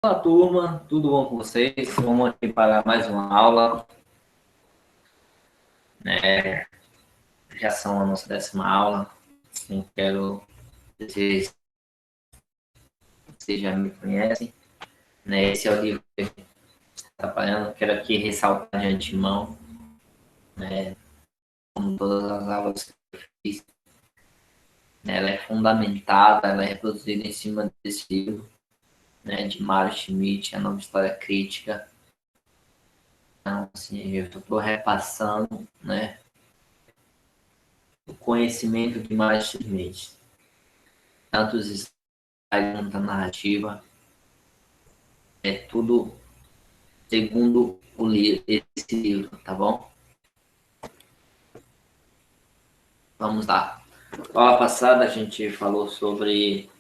Olá, turma, tudo bom com vocês? Vamos aqui para mais uma aula, né? Já são a nossa 10ª aula. Assim, quero dizer que vocês já me conhecem, né? Esse é o livro que eu estou trabalhando. Quero aqui ressaltar de antemão, né? Como todas as aulas que eu fiz, né? Ela é fundamentada, ela é reproduzida em cima desse livro, né? De Mário Schmidt, A Nova História Crítica. Então, assim, eu estou repassando, né? O conhecimento de Mário Schmidt, tanto os slides quanto a narrativa, é tudo segundo esse livro, tá bom? Vamos lá. Na aula passada a gente falou sobre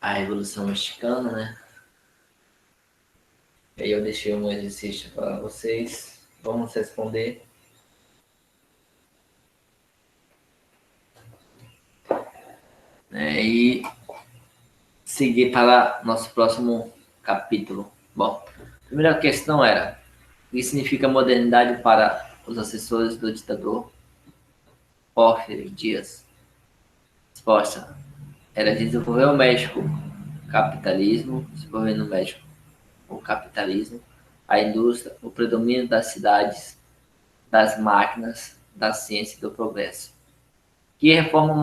a Revolução Mexicana, né? E aí eu deixei um exercício para vocês. Vamos responder. Né? E seguir para nosso próximo capítulo. Bom, a primeira questão era: o que significa modernidade para os assessores do ditador Porfirio Dias? Resposta: era desenvolver o México capitalismo, desenvolvendo o México o capitalismo, a indústria, o predomínio das cidades, das máquinas, da ciência e do progresso. Que reforma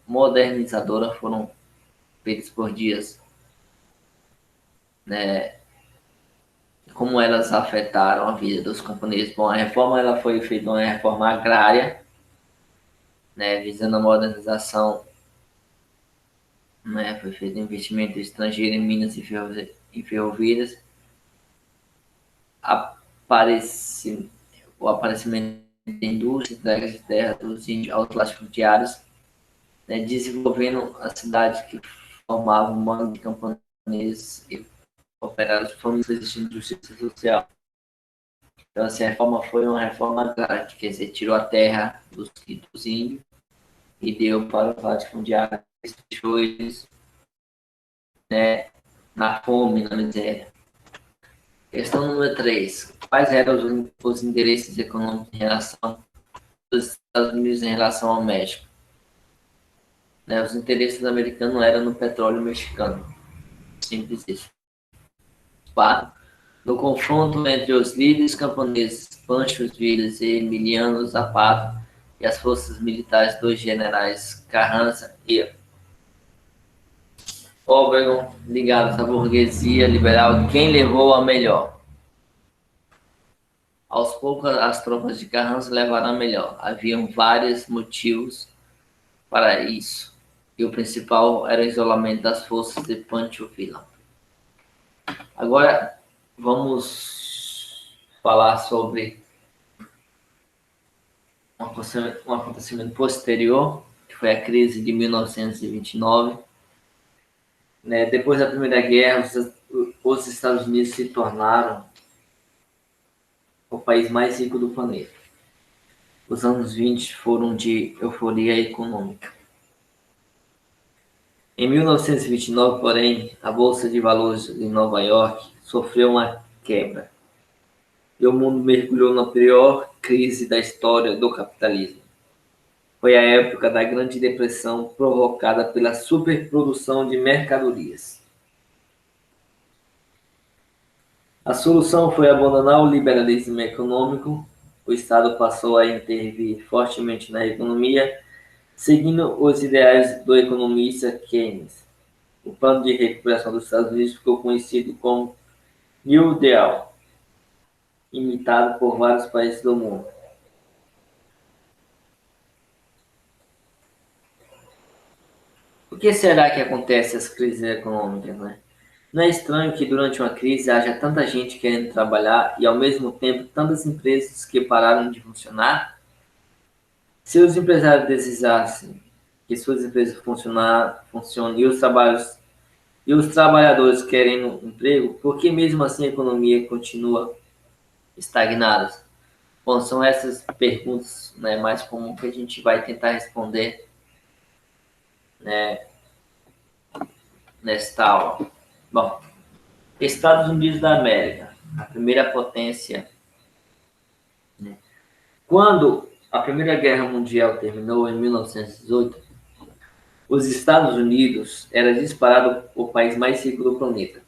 modernizadora foram feitas por Dias, né? Como elas afetaram a vida dos camponeses? Bom, a reforma ela foi feita uma reforma agrária, né, visando a modernização, né, foi feito investimento estrangeiro em minas e ferrovias, apareci, o aparecimento da indústria, entregas de terra dos índios aos latifundiários, né, desenvolvendo as cidades que formavam um bando de camponeses e operários formas existindo justiça social. Então, assim, a reforma foi uma reforma agrária, quer dizer, tirou a terra dos índios e deu para os latifundiários, deixou eles, né, na fome, na miséria. Questão número 3. Quais eram os interesses econômicos em relação dos Estados Unidos em relação ao México? Né, os interesses americanos eram no petróleo mexicano. Simples isso. 4. No confronto entre os líderes camponeses Pancho Villa e Emiliano Zapata e as forças militares dos generais Carranza e Obregón, ligados à burguesia liberal, quem levou a melhor? Aos poucos, as tropas de Carranza levaram a melhor. Haviam vários motivos para isso, e o principal era o isolamento das forças de Pancho Villa. Agora, vamos falar sobre um acontecimento posterior, que foi a crise de 1929. Né? Depois da Primeira Guerra, os Estados Unidos se tornaram o país mais rico do planeta. Os anos 20 foram de euforia econômica. Em 1929, porém, a Bolsa de Valores de Nova York sofreu uma quebra e o mundo mergulhou na pior crise da história do capitalismo. Foi a época da Grande Depressão provocada pela superprodução de mercadorias. A solução foi abandonar o liberalismo econômico. O Estado passou a intervir fortemente na economia, seguindo os ideais do economista Keynes. O plano de recuperação dos Estados Unidos ficou conhecido como New Deal, imitado por vários países do mundo. Por que será que acontecem as crises econômicas, né? Não é estranho que durante uma crise haja tanta gente querendo trabalhar e ao mesmo tempo tantas empresas que pararam de funcionar? Se os empresários desejassem que suas empresas funcionem e os trabalhadores querem um emprego, por que mesmo assim a economia continua estagnada? Bom, são essas perguntas, né, mais comuns que a gente vai tentar responder, né, nesta aula. Bom, Estados Unidos da América, a primeira potência, né? Quando a Primeira Guerra Mundial terminou em 1918, os Estados Unidos era disparado o país mais rico do planeta.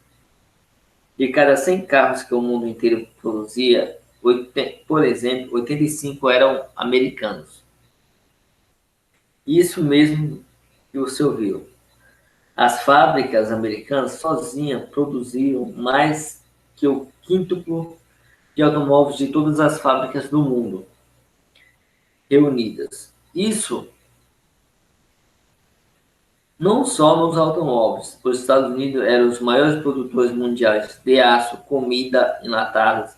De cada 100 carros que o mundo inteiro produzia, por exemplo, 85 eram americanos. Isso mesmo que o senhor viu. As fábricas americanas sozinhas produziam mais que o quíntuplo de automóveis de todas as fábricas do mundo reunidas. Isso não só nos automóveis. Os Estados Unidos eram os maiores produtores mundiais de aço, comida enlatadas,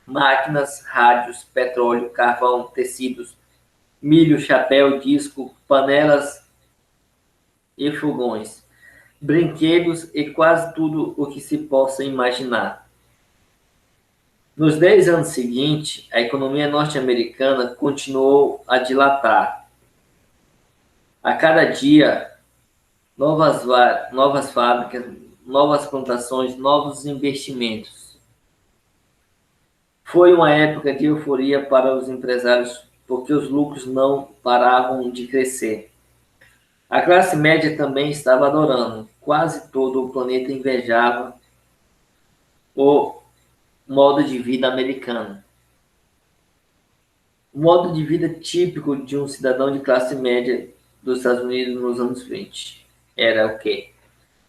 máquinas, rádios, petróleo, carvão, tecidos, milho, chapéu, disco, panelas e fogões, brinquedos e quase tudo o que se possa imaginar. Nos 10 anos seguintes, a economia norte-americana continuou a dilatar. A cada dia, novas fábricas, novas plantações, novos investimentos. Foi uma época de euforia para os empresários, porque os lucros não paravam de crescer. A classe média também estava adorando. Quase todo o planeta invejava o modo de vida americano. O modo de vida típico de um cidadão de classe média dos Estados Unidos nos anos 20 era o quê?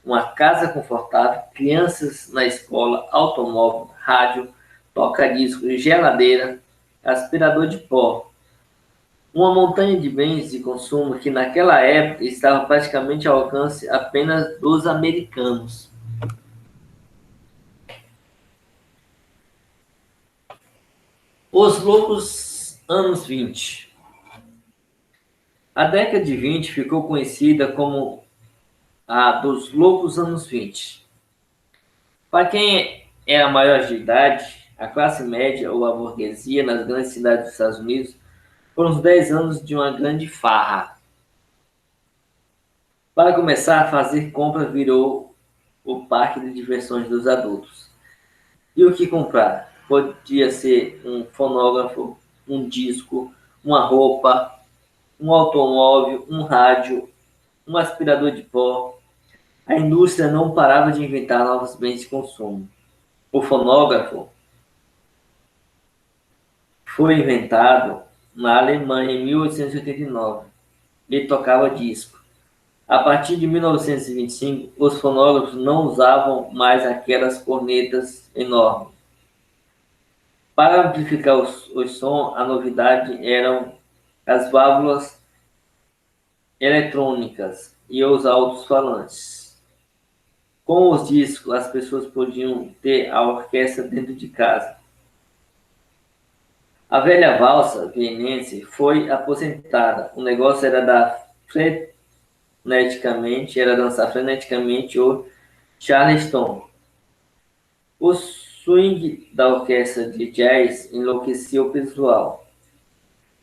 Uma casa confortável, crianças na escola, automóvel, rádio, toca-disco, geladeira, aspirador de pó. Uma montanha de bens de consumo que naquela época estava praticamente ao alcance apenas dos americanos. Os loucos anos 20. A década de 20 ficou conhecida como a dos loucos anos 20. Para quem era maior de idade, a classe média ou a burguesia nas grandes cidades dos Estados Unidos foram os 10 anos de uma grande farra. Para começar, a fazer compras virou o parque de diversões dos adultos. E o que comprar? Podia ser um fonógrafo, um disco, uma roupa, um automóvel, um rádio, um aspirador de pó. A indústria não parava de inventar novos bens de consumo. O fonógrafo foi inventado na Alemanha em 1889. Ele tocava disco. A partir de 1925, os fonógrafos não usavam mais aquelas cornetas enormes. Para amplificar o som, a novidade eram as válvulas eletrônicas e os alto-falantes. Com os discos, as pessoas podiam ter a orquestra dentro de casa. A velha valsa vienense foi aposentada. O negócio era era dançar freneticamente o charleston. O swing da orquestra de jazz enlouquecia o pessoal.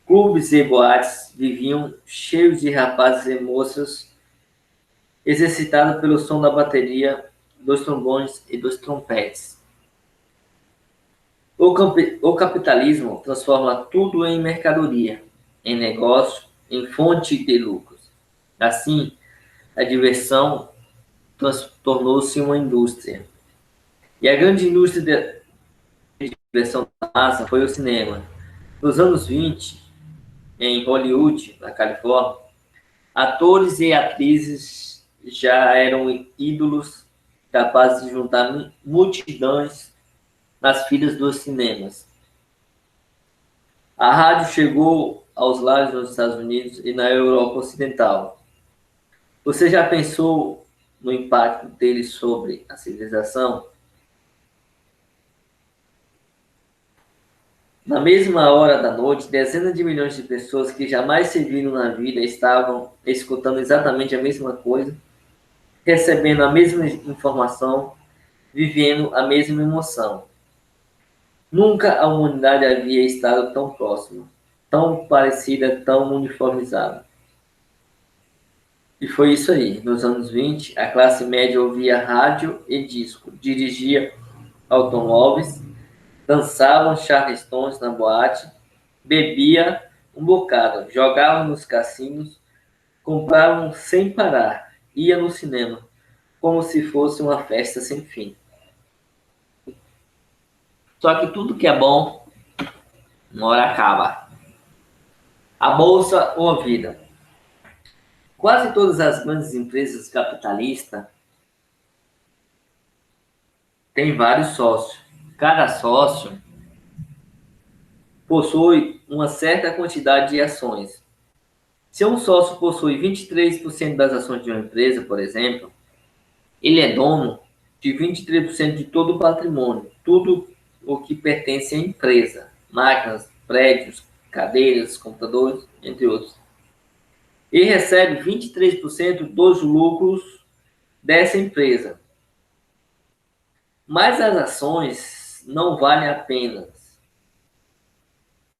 Clubes e boates viviam cheios de rapazes e moças exercitados pelo som da bateria, dos trombones e dos trompetes. O capitalismo transforma tudo em mercadoria, em negócio, em fonte de lucros. Assim, a diversão tornou-se uma indústria. E a grande indústria de diversão da massa foi o cinema. Nos anos 20, em Hollywood, na Califórnia, atores e atrizes já eram ídolos capazes de juntar multidões nas filas dos cinemas. A rádio chegou aos lares nos Estados Unidos e na Europa Ocidental. Você já pensou no impacto dele sobre a civilização? Na mesma hora da noite, dezenas de milhões de pessoas que jamais se viram na vida estavam escutando exatamente a mesma coisa, recebendo a mesma informação, vivendo a mesma emoção. Nunca a humanidade havia estado tão próxima, tão parecida, tão uniformizada. E foi isso aí. Nos anos 20, a classe média ouvia rádio e disco, dirigia automóveis, dançavam charlestões na boate, bebia um bocado, jogavam nos cassinos, compravam sem parar, ia no cinema, como se fosse uma festa sem fim. Só que tudo que é bom, uma hora acaba. A bolsa ou a vida. Quase todas as grandes empresas capitalistas têm vários sócios. Cada sócio possui uma certa quantidade de ações. Se um sócio possui 23% das ações de uma empresa, por exemplo, ele é dono de 23% de todo o patrimônio, tudo o que pertence à empresa, máquinas, prédios, cadeiras, computadores, entre outros. E recebe 23% dos lucros dessa empresa. Mas as ações não valem apenas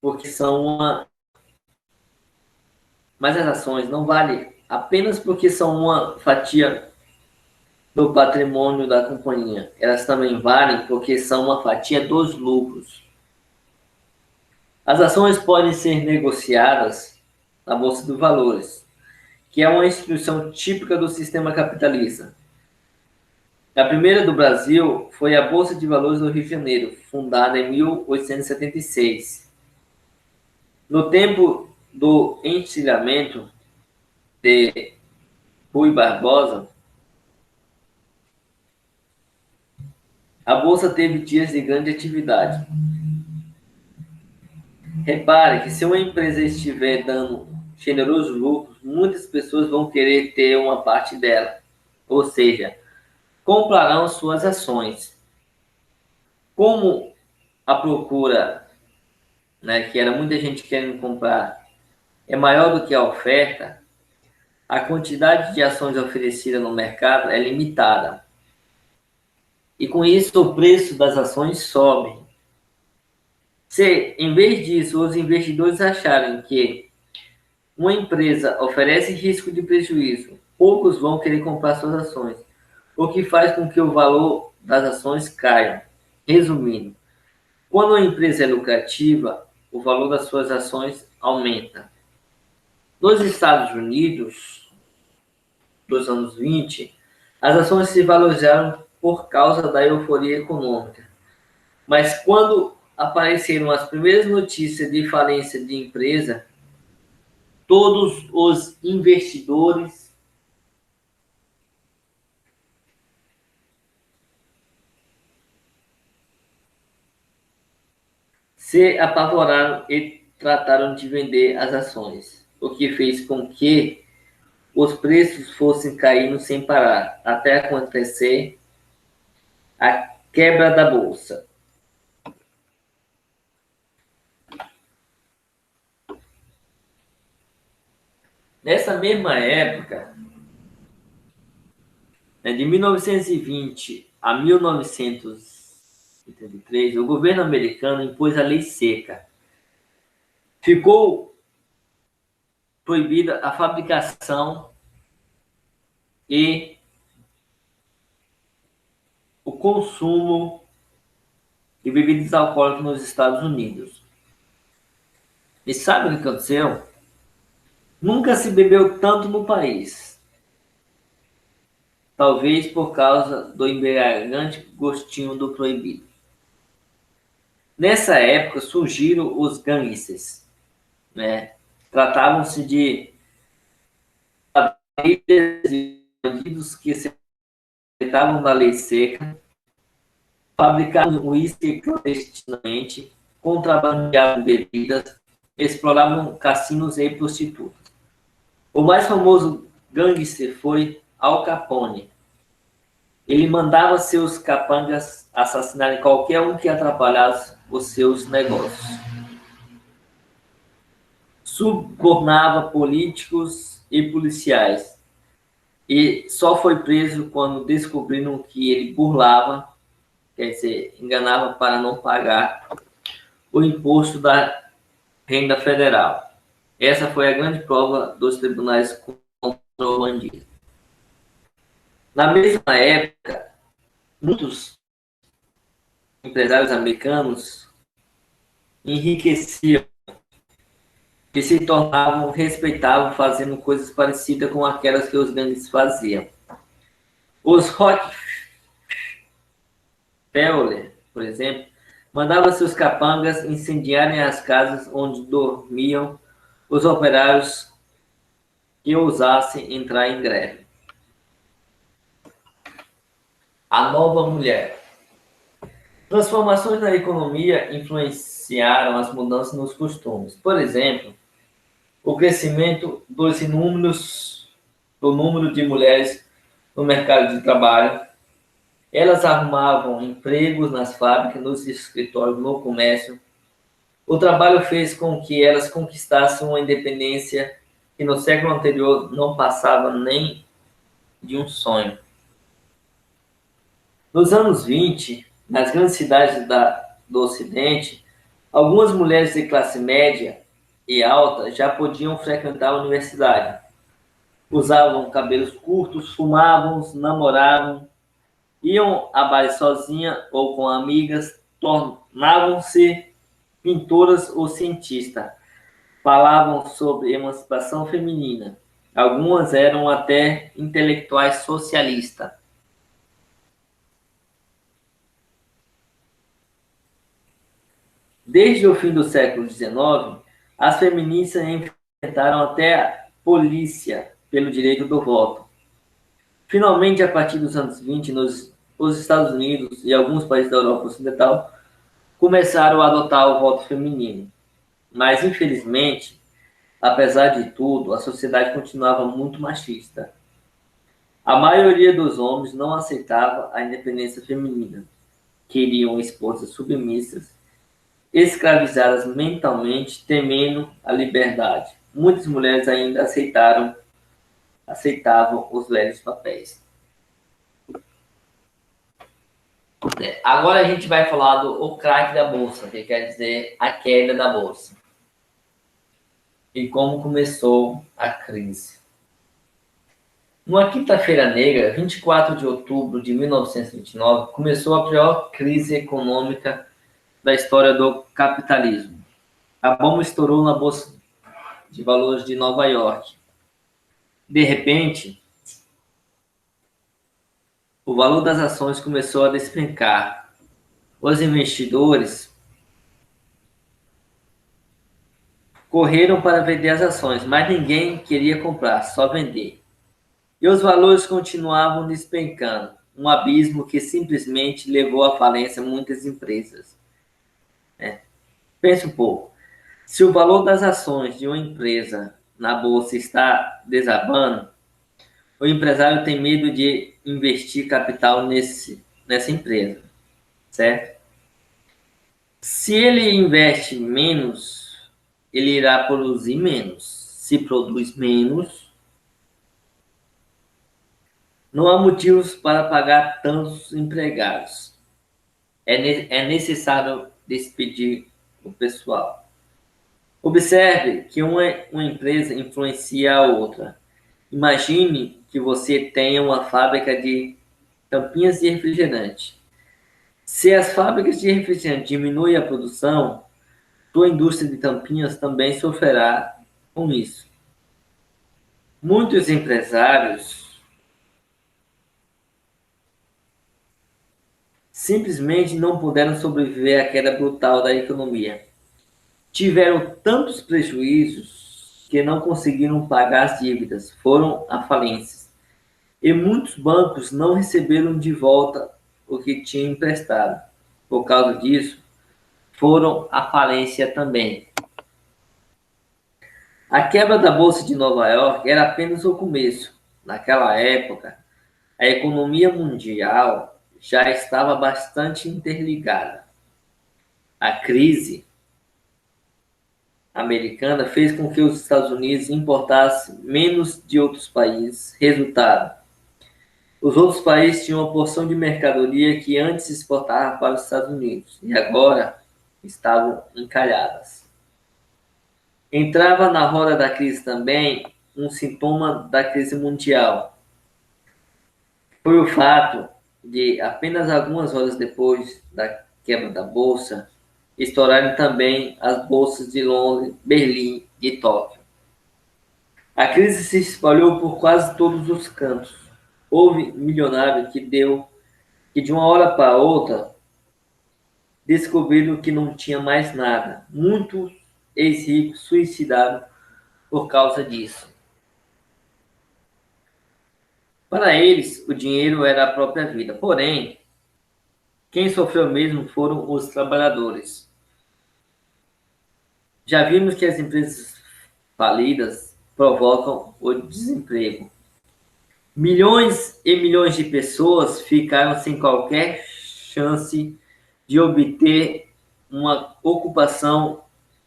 porque são uma. Mas as ações não valem apenas porque são uma fatia do patrimônio da companhia. Elas também valem porque são uma fatia dos lucros. As ações podem ser negociadas na Bolsa de Valores, que é uma instituição típica do sistema capitalista. A primeira do Brasil foi a Bolsa de Valores do Rio de Janeiro, fundada em 1876. No tempo do encilhamento de Rui Barbosa, a Bolsa teve dias de grande atividade. Repare que se uma empresa estiver dando generosos lucros, muitas pessoas vão querer ter uma parte dela. Ou seja, comprarão suas ações. Como a procura, né, que era muita gente querendo comprar, é maior do que a oferta, a quantidade de ações oferecida no mercado é limitada. E com isso o preço das ações sobe. Se, em vez disso, os investidores acharem que uma empresa oferece risco de prejuízo, poucos vão querer comprar suas ações, o que faz com que o valor das ações caia. Resumindo, quando uma empresa é lucrativa, o valor das suas ações aumenta. Nos Estados Unidos, dos anos 20, as ações se valorizaram por causa da euforia econômica. Mas quando apareceram as primeiras notícias de falência de empresa, todos os investidores se apavoraram e trataram de vender as ações, o que fez com que os preços fossem caindo sem parar, até acontecer a quebra da bolsa. Nessa mesma época, né, de 1920 a 1933, o governo americano impôs a Lei Seca. Ficou proibida a fabricação e o consumo de bebidas alcoólicas nos Estados Unidos. E sabe o que aconteceu? Nunca se bebeu tanto no país. Talvez por causa do embriagante gostinho do proibido. Nessa época surgiram os gangsters, né? Tratavam-se de bandidos que se aceitavam da lei seca, fabricavam uísque clandestinamente, contrabandeavam bebidas, exploravam cassinos e prostitutas. O mais famoso gangster foi Al Capone. Ele mandava seus capangas assassinarem qualquer um que atrapalhasse os seus negócios. Subornava políticos e policiais. E só foi preso quando descobriram que ele burlava, quer dizer, enganava para não pagar o imposto da renda federal. Essa foi a grande prova dos tribunais bandido. Na mesma época, muitos empresários americanos enriqueciam e se tornavam respeitáveis fazendo coisas parecidas com aquelas que os grandes faziam. Os Rockefeller, por exemplo, mandavam seus capangas incendiarem as casas onde dormiam os operários que ousassem entrar em greve. A nova mulher. Transformações na economia influenciaram as mudanças nos costumes. Por exemplo, o crescimento do número de mulheres no mercado de trabalho. Elas arrumavam empregos nas fábricas, nos escritórios, no comércio. O trabalho fez com que elas conquistassem uma independência que no século anterior não passava nem de um sonho. Nos anos 20, nas grandes cidades do Ocidente, algumas mulheres de classe média e alta já podiam frequentar a universidade. Usavam cabelos curtos, fumavam, namoravam, iam a baile sozinha ou com amigas, tornavam-se pintoras ou cientistas, falavam sobre emancipação feminina. Algumas eram até intelectuais socialistas. Desde o fim do século XIX, as feministas enfrentaram até a polícia pelo direito do voto. Finalmente, a partir dos anos 20, os Estados Unidos e alguns países da Europa Ocidental começaram a adotar o voto feminino. Mas, infelizmente, apesar de tudo, a sociedade continuava muito machista. A maioria dos homens não aceitava a independência feminina. Queriam esposas submissas, escravizadas mentalmente, temendo a liberdade. Muitas mulheres ainda aceitavam os velhos papéis. Agora a gente vai falar do o craque da bolsa, que quer dizer a queda da bolsa. E como começou a crise. Numa quinta-feira negra, 24 de outubro de 1929, começou a pior crise econômica da história do capitalismo. A bomba estourou na Bolsa de Valores de Nova York. De repente, o valor das ações começou a despencar. Os investidores correram para vender as ações, mas ninguém queria comprar, só vender. E os valores continuavam despencando, um abismo que simplesmente levou à falência muitas empresas. Pense um pouco. Se o valor das ações de uma empresa na bolsa está desabando, o empresário tem medo de investir capital nessa empresa, certo? Se ele investe menos, ele irá produzir menos. Se produz menos, não há motivos para pagar tantos empregados. É necessário despedir o pessoal. Observe que uma empresa influencia a outra. Imagine que você tenha uma fábrica de tampinhas de refrigerante. Se as fábricas de refrigerante diminuem a produção, sua indústria de tampinhas também sofrerá com isso. Muitos empresários simplesmente não puderam sobreviver à queda brutal da economia. Tiveram tantos prejuízos que não conseguiram pagar as dívidas, foram à falência. E muitos bancos não receberam de volta o que tinham emprestado. Por causa disso, foram à falência também. A quebra da Bolsa de Nova York era apenas o começo. Naquela época, a economia mundial já estava bastante interligada. A crise americana fez com que os Estados Unidos importassem menos de outros países. Resultado: os outros países tinham uma porção de mercadoria que antes exportavam para os Estados Unidos e agora estavam encalhadas. Entrava na roda da crise também um sintoma da crise mundial foi o fato de, apenas algumas horas depois da quebra da bolsa, estourarem também as bolsas de Londres, Berlim e Tóquio. A crise se espalhou por quase todos os cantos. Houve milionário que de uma hora para outra descobriram que não tinha mais nada. Muitos ex-ricos suicidaram por causa disso. Para eles, o dinheiro era a própria vida. Porém, quem sofreu mesmo foram os trabalhadores. Já vimos que as empresas falidas provocam o desemprego. Milhões e milhões de pessoas ficaram sem qualquer chance de obter uma ocupação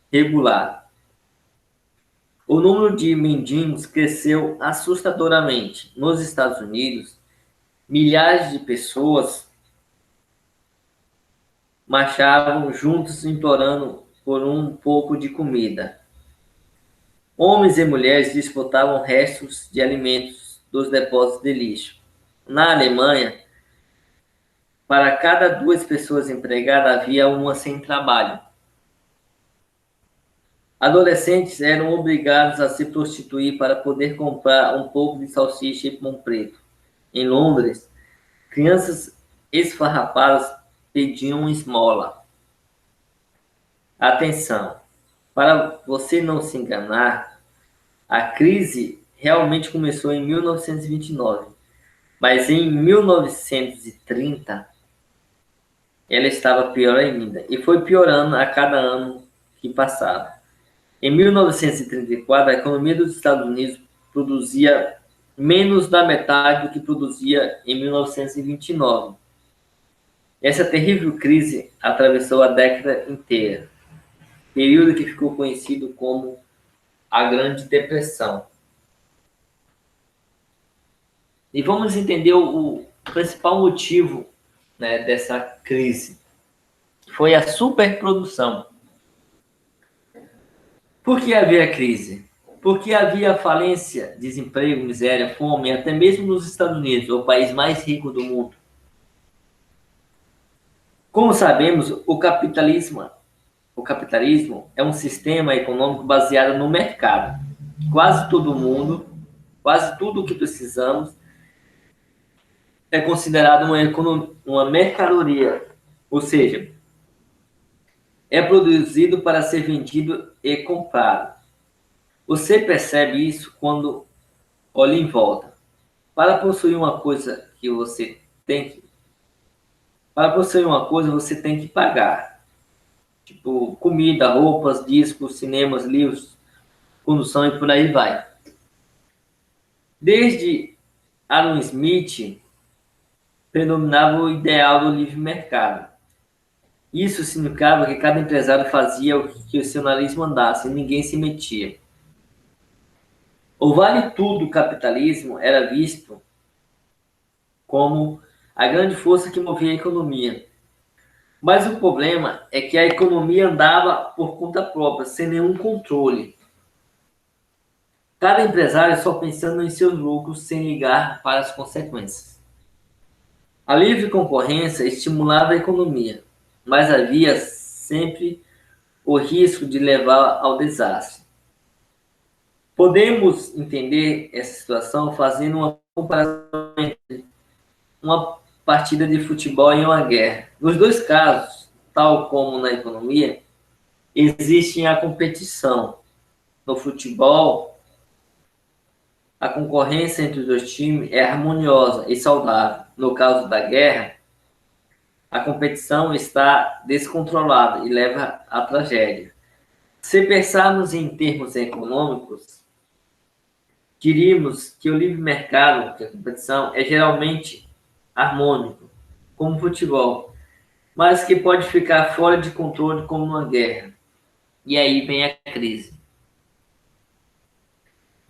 regular. O número de mendigos cresceu assustadoramente. Nos Estados Unidos, milhares de pessoas marchavam juntos implorando por um pouco de comida. Homens e mulheres disputavam restos de alimentos dos depósitos de lixo. Na Alemanha, para cada 2 pessoas empregadas havia uma sem trabalho. Adolescentes eram obrigados a se prostituir para poder comprar um pouco de salsicha e pão preto. Em Londres, crianças esfarrapadas pediam esmola. Atenção! Para você não se enganar, a crise realmente começou em 1929, mas em 1930 ela estava pior ainda e foi piorando a cada ano que passava. Em 1934, a economia dos Estados Unidos produzia menos da metade do que produzia em 1929. Essa terrível crise atravessou a década inteira, período que ficou conhecido como a Grande Depressão. E vamos entender o principal motivo, né, dessa crise. Foi a superprodução. Por que havia crise? Porque havia falência, desemprego, miséria, fome, até mesmo nos Estados Unidos, o país mais rico do mundo. Como sabemos, o capitalismo é um sistema econômico baseado no mercado. Quase todo mundo, quase tudo o que precisamos é considerado uma mercadoria, ou seja, é produzido para ser vendido e comprado. Você percebe isso quando olha em volta. Para possuir uma coisa que você tem que, para possuir uma coisa você tem que pagar, tipo comida, roupas, discos, cinemas, livros, condução e por aí vai. Desde Adam Smith predominava o ideal do livre mercado. Isso significava que cada empresário fazia o que o seu nariz mandasse e ninguém se metia. O vale tudo capitalismo era visto como a grande força que movia a economia. Mas o problema é que a economia andava por conta própria, sem nenhum controle. Cada empresário só pensando em seus lucros sem ligar para as consequências. A livre concorrência estimulava a economia, mas havia sempre o risco de levar ao desastre. Podemos entender essa situação fazendo uma comparação entre uma partida de futebol e uma guerra. Nos dois casos, tal como na economia, existe a competição. No futebol, a concorrência entre os dois times é harmoniosa e saudável. No caso da guerra, a competição está descontrolada e leva à tragédia. Se pensarmos em termos econômicos, diríamos que o livre mercado, que a competição, é geralmente harmônico, como o futebol, mas que pode ficar fora de controle como uma guerra. E aí vem a crise.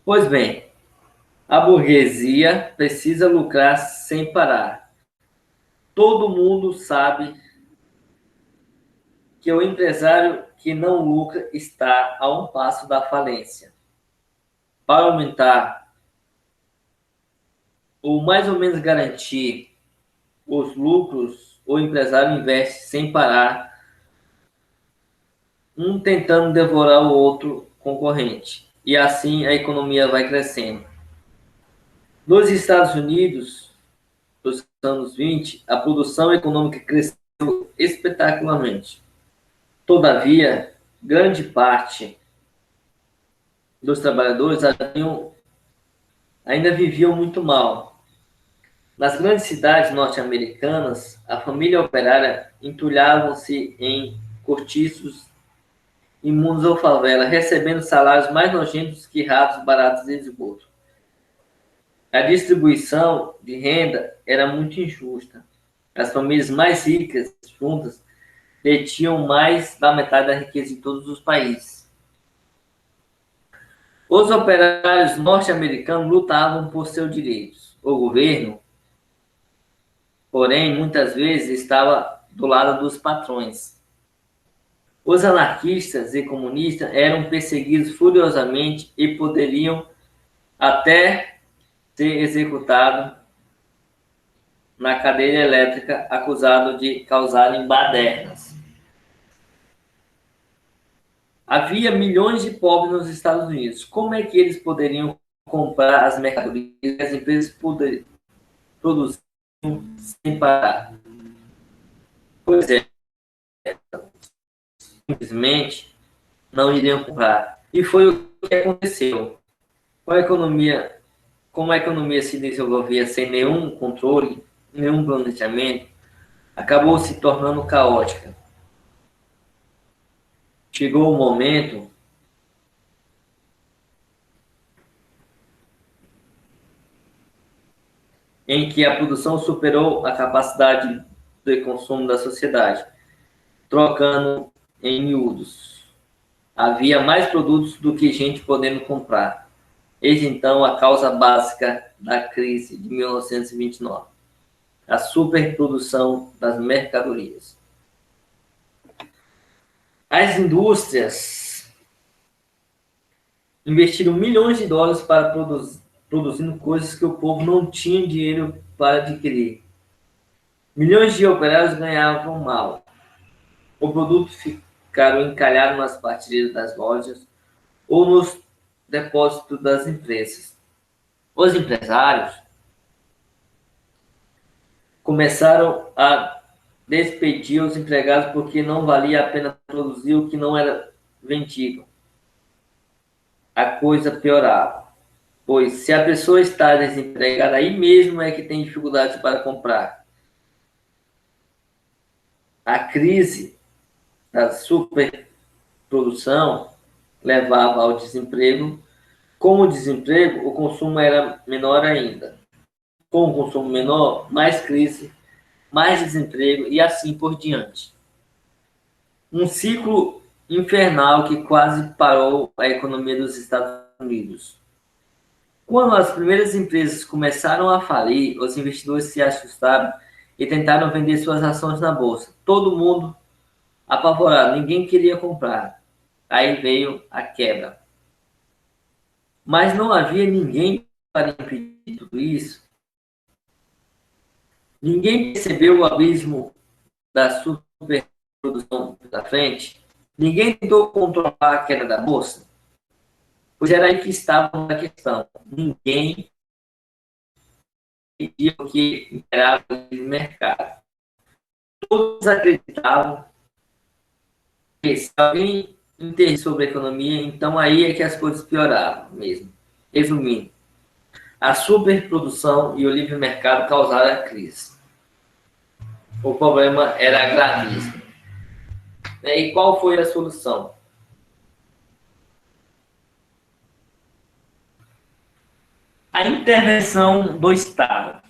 Pois bem, a burguesia precisa lucrar sem parar. Todo mundo sabe que o empresário que não lucra está a um passo da falência. para aumentar ou mais ou menos garantir os lucros, o empresário investe sem parar, um tentando devorar o outro concorrente. E assim a economia vai crescendo. Nos Estados Unidos, nos anos 20, a produção econômica cresceu espetacularmente. Todavia, grande parte dos trabalhadores ainda viviam muito mal. Nas grandes cidades norte-americanas, a família operária entulhavam-se em cortiços imundos ou favela, recebendo salários mais nojentos que ratos baratos de esgoto. A distribuição de renda era muito injusta. As famílias mais ricas juntas detinham mais da metade da riqueza de todos os países. Os operários norte-americanos lutavam por seus direitos. O governo, porém, muitas vezes estava do lado dos patrões. Os anarquistas e comunistas eram perseguidos furiosamente e poderiam até ser executados na cadeira elétrica, acusados de causarem badernas. Havia milhões de pobres nos Estados Unidos. Como é que eles poderiam comprar as mercadorias que as empresas produziam sem parar? Pois é, simplesmente não iriam comprar. E foi o que aconteceu. Como a economia se desenvolvia sem nenhum controle, nenhum planejamento, acabou se tornando caótica. Chegou o momento em que a produção superou a capacidade de consumo da sociedade, trocando em miúdos. Havia mais produtos do que gente podendo comprar. Eis então a causa básica da crise de 1929, a superprodução das mercadorias. As indústrias investiram milhões de dólares para produzindo coisas que o povo não tinha dinheiro para adquirir. Milhões de operários ganhavam mal. O produto ficaram encalhado nas prateleiras das lojas ou nos depósitos das empresas. Os empresários começaram a despedir os empregados porque não valia a pena produzir o que não era vendido. A coisa piorava, pois se a pessoa está desempregada, aí mesmo é que tem dificuldade para comprar. A crise da superprodução levava ao desemprego. Com o desemprego, o consumo era menor ainda. Com o consumo menor, mais crise, mais desemprego e assim por diante. Um ciclo infernal que quase parou a economia dos Estados Unidos. Quando as primeiras empresas começaram a falir, os investidores se assustaram e tentaram vender suas ações na bolsa. Todo mundo apavorado, ninguém queria comprar. Aí veio a quebra. Mas não havia ninguém para impedir tudo isso. Ninguém percebeu o abismo da superprodução da frente. Ninguém tentou controlar a queda da bolsa. Pois era aí que estava a questão. Ninguém entendia o que imperava no mercado. Todos acreditavam que se alguém entende sobre a economia, então aí é que as coisas pioravam mesmo. Resumindo, a superprodução e o livre mercado causaram a crise. O problema era gravíssimo. E qual foi a solução? A intervenção do Estado.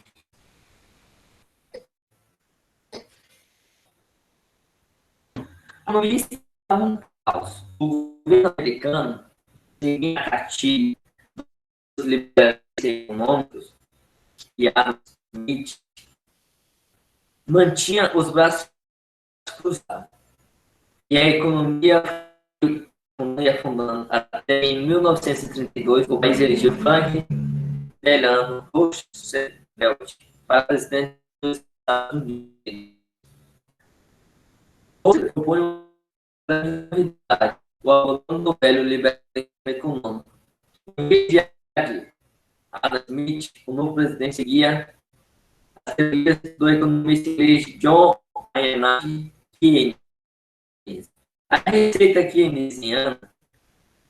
A economia estava um caos. O governo americano, ninguém atrativo dos liberais econômicos e Adam Smith, mantinha os braços cruzados. E a economia foi e afundando até em 1932, o país elegeu Franklin Delano Roosevelt para presidente dos Estados Unidos. Roosevelt propõe uma novidade, o abandono do velho liberalismo econômico. Em vez de Adam Smith, o novo presidente seguia as teorias do economista inglês John Maynard Keynes. A receita keynesiana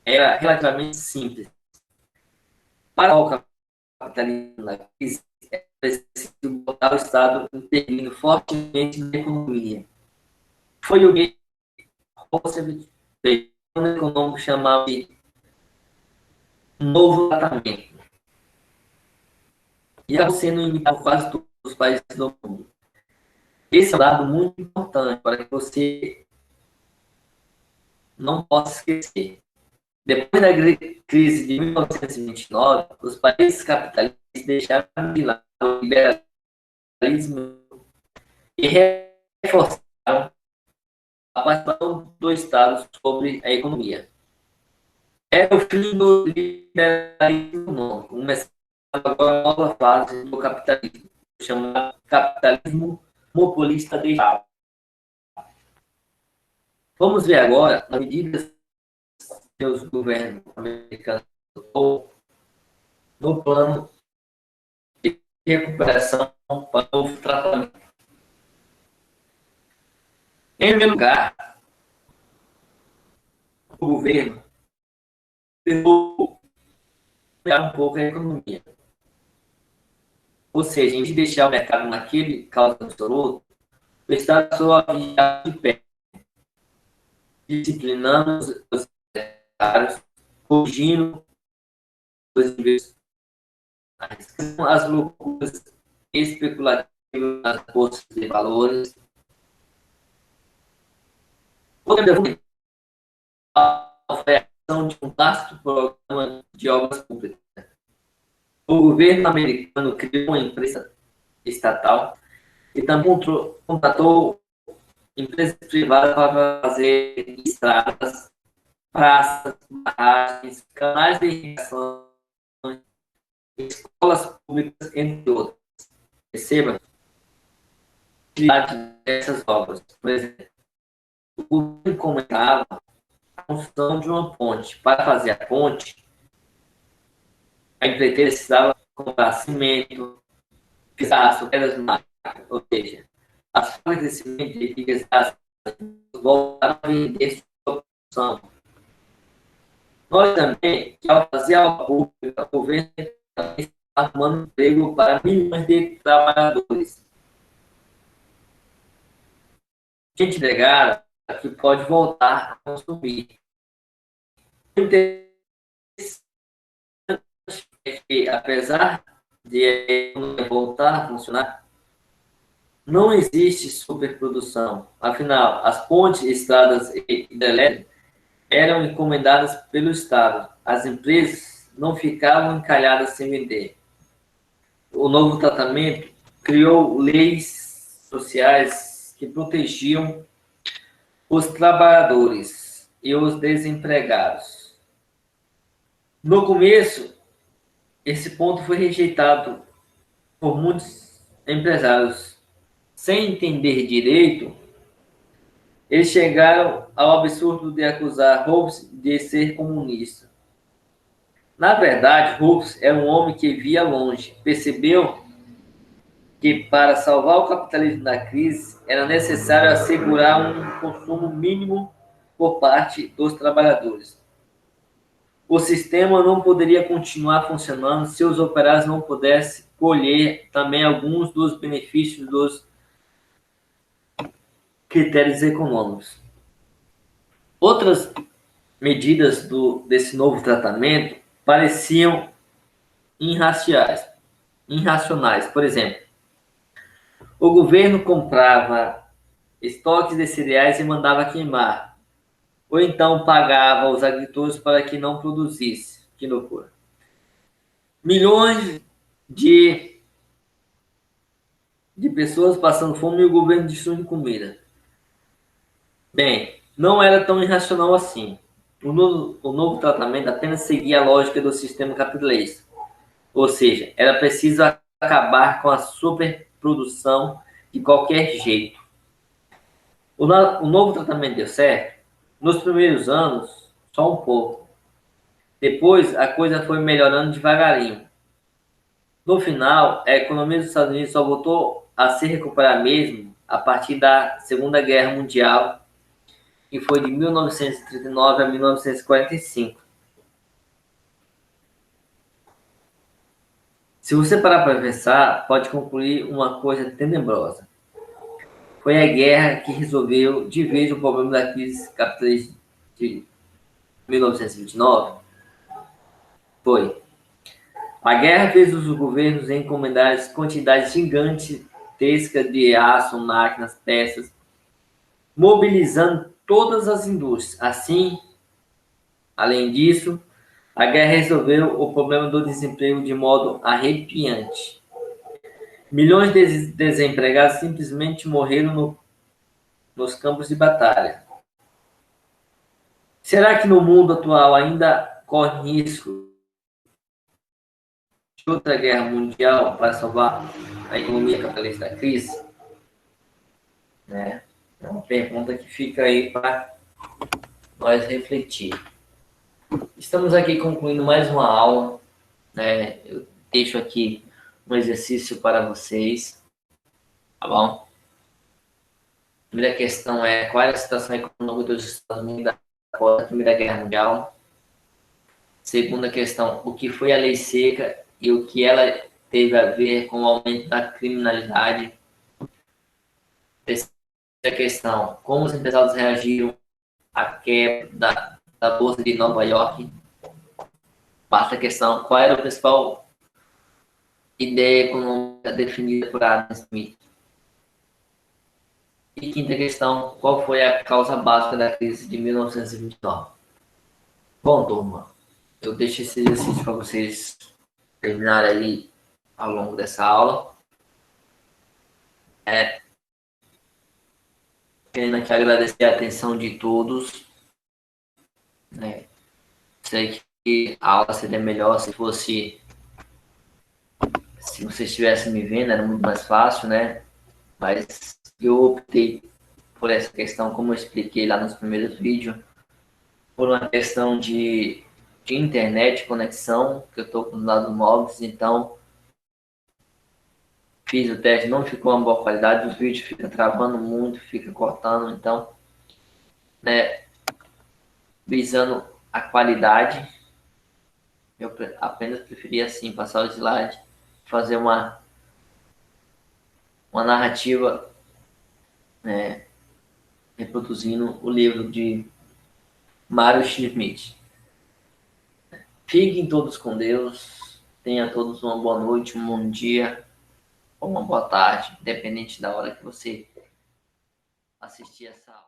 era relativamente simples. Para o capitalismo na crise, é preciso botar o Estado intervindo fortemente na economia. Foi o que Roosevelt fez, um econômico chamado de novo tratamento. E acabou sendo imitado por quase todos os países do mundo. Esse é um dado muito importante para que você não possa esquecer. Depois da crise de 1929, os países capitalistas deixaram de lado o liberalismo e reforçaram a participação do Estado sobre a economia. É o fim do liberalismo econômico, começando agora a nova fase do capitalismo, chamado capitalismo monopolista de Estado. Vamos ver agora as medidas que os governos americanos tomam no plano de recuperação para o novo tratamento. Em primeiro lugar, o governo tentou melhorar um pouco a economia. Ou seja, em vez de deixar o mercado naquele caos absoluto, o Estado passou a vigiar de pé, disciplinando os empresários, corrigindo os investidores, as loucuras especulativas nas bolsas de valores. A ofertação de um vasto programa de obras públicas. O governo americano criou uma empresa estatal e também contratou empresas privadas para fazer estradas, praças, barragens, canais de irrigação, escolas públicas, entre outras. Perceba a utilidade dessas obras. Por exemplo, o governo encomendava a construção de uma ponte. Para fazer a ponte, a empreiteira precisava comprar cimento, aço, pedras mágicas, ou seja, as fábricas de cimento e vigas voltaram a vender sua produção. Nós também, que ao fazer a pública, o governo também está arrumando emprego para milhões de trabalhadores. Gente legada que pode voltar a consumir. O interessante é que, apesar de voltar a funcionar, não existe superprodução. Afinal, as pontes, estradas e hidrelétricas eram encomendadas pelo Estado. As empresas não ficavam encalhadas sem vender. O novo tratamento criou leis sociais que protegiam os trabalhadores e os desempregados. No começo, esse ponto foi rejeitado por muitos empresários. Sem entender direito, eles chegaram ao absurdo de acusar Hobbes de ser comunista. Na verdade, Hobbes era um homem que via longe, percebeu que para salvar o capitalismo da crise era necessário assegurar um consumo mínimo por parte dos trabalhadores. O sistema não poderia continuar funcionando se os operários não pudessem colher também alguns dos benefícios dos critérios econômicos. Outras medidas desse novo tratamento pareciam irracionais. Por exemplo, o governo comprava estoques de cereais e mandava queimar, ou então pagava os agricultores para que não produzissem. Que loucura. Milhões de pessoas passando fome e o governo destruindo comida. Bem, não era tão irracional assim. O novo tratamento apenas seguia a lógica do sistema capitalista, ou seja, era preciso acabar com a superprodução de qualquer jeito. O novo tratamento deu certo? Nos primeiros anos, só um pouco. Depois, a coisa foi melhorando devagarinho. No final, a economia dos Estados Unidos só voltou a se recuperar mesmo a partir da Segunda Guerra Mundial, que foi de 1939 a 1945. Se você parar para pensar, pode concluir uma coisa tenebrosa. Foi a guerra que resolveu de vez o problema da crise capitalista de 1929? Foi. A guerra fez os governos encomendarem quantidades gigantescas de aço, máquinas, peças, mobilizando todas as indústrias. Assim, além disso, a guerra resolveu o problema do desemprego de modo arrepiante. Milhões de desempregados simplesmente morreram nos campos de batalha. Será que no mundo atual ainda corre risco de outra guerra mundial para salvar a economia capitalista da crise? Né? É uma pergunta que fica aí para nós refletir. Estamos aqui concluindo mais uma aula. Né? Eu deixo aqui um exercício para vocês, tá bom? A primeira questão é: qual é a situação econômica dos Estados Unidos após a Primeira Guerra Mundial? Segunda questão: o que foi a lei seca e o que ela teve a ver com o aumento da criminalidade? Terceira questão: como os empresários reagiram à quebra da Bolsa de Nova York? Quarta questão: qual era a principal ideia econômica definida por Adam Smith? E quinta questão: qual foi a causa básica da crise de 1929? Bom, turma, eu deixo esse exercício para vocês terminarem aí ao longo dessa aula. Querendo aqui agradecer a atenção de todos. Né? Sei que a aula seria melhor se fosse, se vocês estivessem me vendo, era muito mais fácil, né? Mas eu optei por essa questão, como eu expliquei lá nos primeiros vídeos, por uma questão de internet, conexão, que eu estou com os dados móveis, então fiz o teste, não ficou uma boa qualidade, os vídeos ficam travando muito, fica cortando, então, né, visando a qualidade, eu apenas preferi assim, passar o slide, fazer uma narrativa, né, reproduzindo o livro de Mário Schmidt. Fiquem todos com Deus, tenham todos uma boa noite, um bom dia ou uma boa tarde, independente da hora que você assistir essa aula.